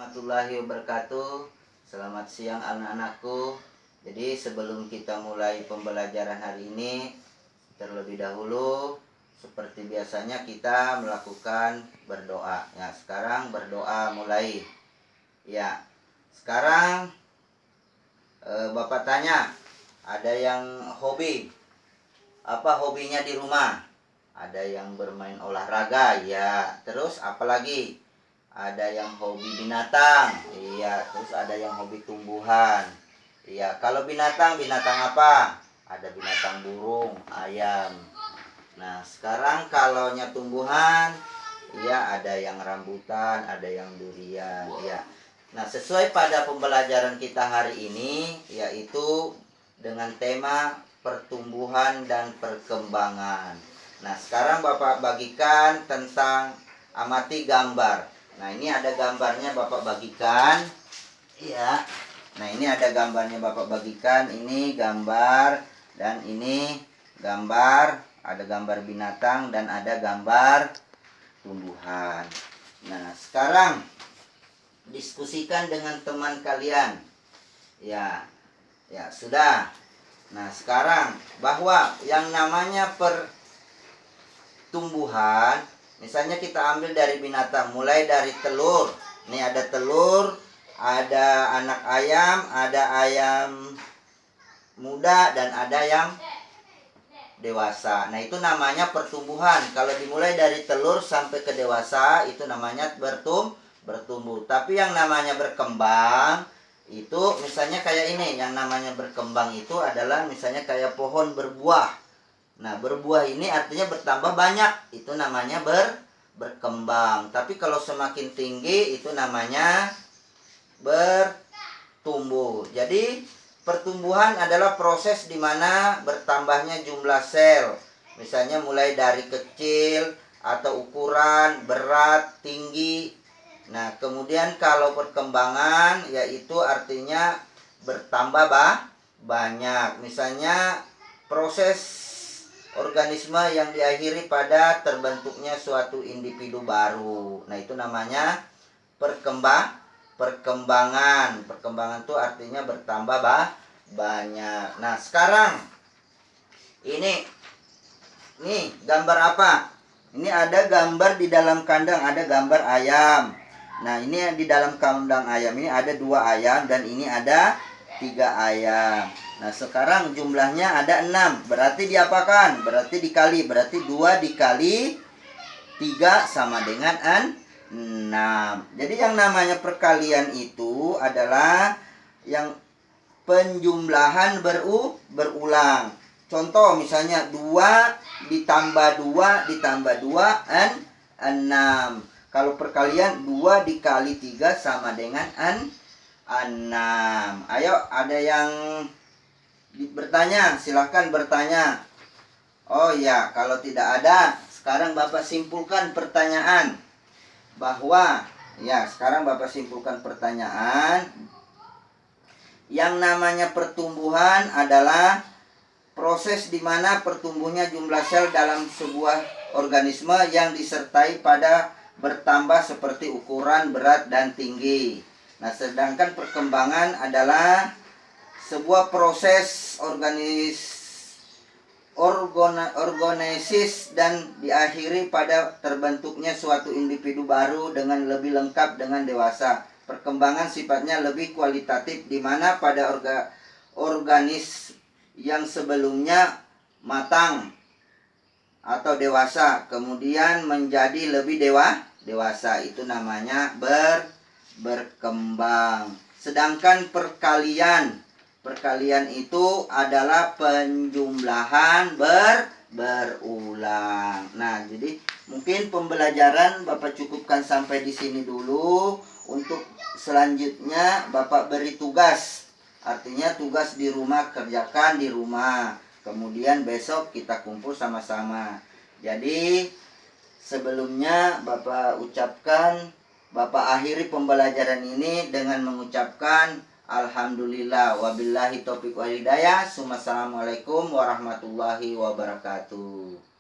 Warahmatullahi wabarakatuh. Selamat siang anak-anakku. Jadi sebelum kita mulai pembelajaran hari ini, terlebih dahulu seperti biasanya kita melakukan berdoa. Ya, sekarang berdoa mulai. Ya, sekarang Bapak tanya, ada yang hobi? Apa hobinya di rumah? Ada yang bermain olahraga, ya. Terus apa lagi? Ada yang hobi binatang, iya. Terus ada yang hobi tumbuhan, iya. Kalau binatang apa? Ada binatang burung, ayam. Nah, sekarang kalau tumbuhan, iya, ada yang rambutan, ada yang durian, iya. Nah, sesuai pada pembelajaran kita hari ini, yaitu dengan tema pertumbuhan dan perkembangan. Nah, sekarang Bapak bagikan tentang amati gambar. Nah, ini ada gambarnya Bapak bagikan. Iya. Nah, ini ada gambarnya Bapak bagikan. Ini gambar dan ini gambar. Ada gambar binatang dan ada gambar tumbuhan. Nah, sekarang diskusikan dengan teman kalian. Ya. Ya, sudah. Nah, sekarang bahwa yang namanya pertumbuhan, misalnya kita ambil dari binatang, mulai dari telur. Ini ada telur, ada anak ayam, ada ayam muda, dan ada yang dewasa. Nah, itu namanya pertumbuhan. Kalau dimulai dari telur sampai ke dewasa, itu namanya bertumbuh. Tapi yang namanya berkembang, itu misalnya kayak ini. Yang namanya berkembang itu adalah misalnya kayak pohon berbuah. Nah, berbuah ini artinya bertambah banyak. Itu namanya berkembang. Tapi kalau semakin tinggi itu namanya bertumbuh. Jadi, pertumbuhan adalah proses di mana bertambahnya jumlah sel. Misalnya mulai dari kecil atau ukuran, berat, tinggi. Nah, kemudian kalau perkembangan yaitu artinya bertambah banyak. Misalnya proses organisme yang diakhiri pada terbentuknya suatu individu baru. Nah, itu namanya perkembangan. Perkembangan itu artinya bertambah banyak. Nah, sekarang ini gambar apa? Ini ada gambar di dalam kandang, ada gambar ayam. Nah, ini di dalam kandang ayam ini ada 2 ayam dan ini ada 3 ayam. Nah, sekarang jumlahnya ada 6. Berarti diapakan? Berarti dikali. Berarti 2 dikali 3 sama dengan 6. Jadi yang namanya perkalian itu adalah yang penjumlahan berulang. Contoh misalnya 2 ditambah 2 ditambah 2 6. Kalau perkalian 2 dikali 3 sama dengan 6. Ayo, ada yang bertanya? Silahkan bertanya. Oh ya, kalau tidak ada, sekarang Bapak simpulkan pertanyaan. Sekarang Bapak simpulkan pertanyaan. Yang namanya pertumbuhan adalah proses di mana pertumbuhnya jumlah sel dalam sebuah organisme yang disertai pada bertambah seperti ukuran, berat, dan tinggi. Nah, sedangkan perkembangan adalah sebuah proses organisis dan diakhiri pada terbentuknya suatu individu baru dengan lebih lengkap dengan dewasa. Perkembangan sifatnya lebih kualitatif di mana pada organis yang sebelumnya matang atau dewasa kemudian menjadi lebih dewasa, itu namanya berkembang. Sedangkan perkalian itu adalah penjumlahan berulang. Nah, jadi mungkin pembelajaran Bapak cukupkan sampai di sini dulu. Untuk selanjutnya Bapak beri tugas. Artinya tugas di rumah, kerjakan di rumah. Kemudian besok kita kumpul sama-sama. Jadi sebelumnya Bapak akhiri pembelajaran ini dengan mengucapkan alhamdulillah, wabillahi taufiq wal hidayah. Assalamualaikum warahmatullahi wabarakatuh.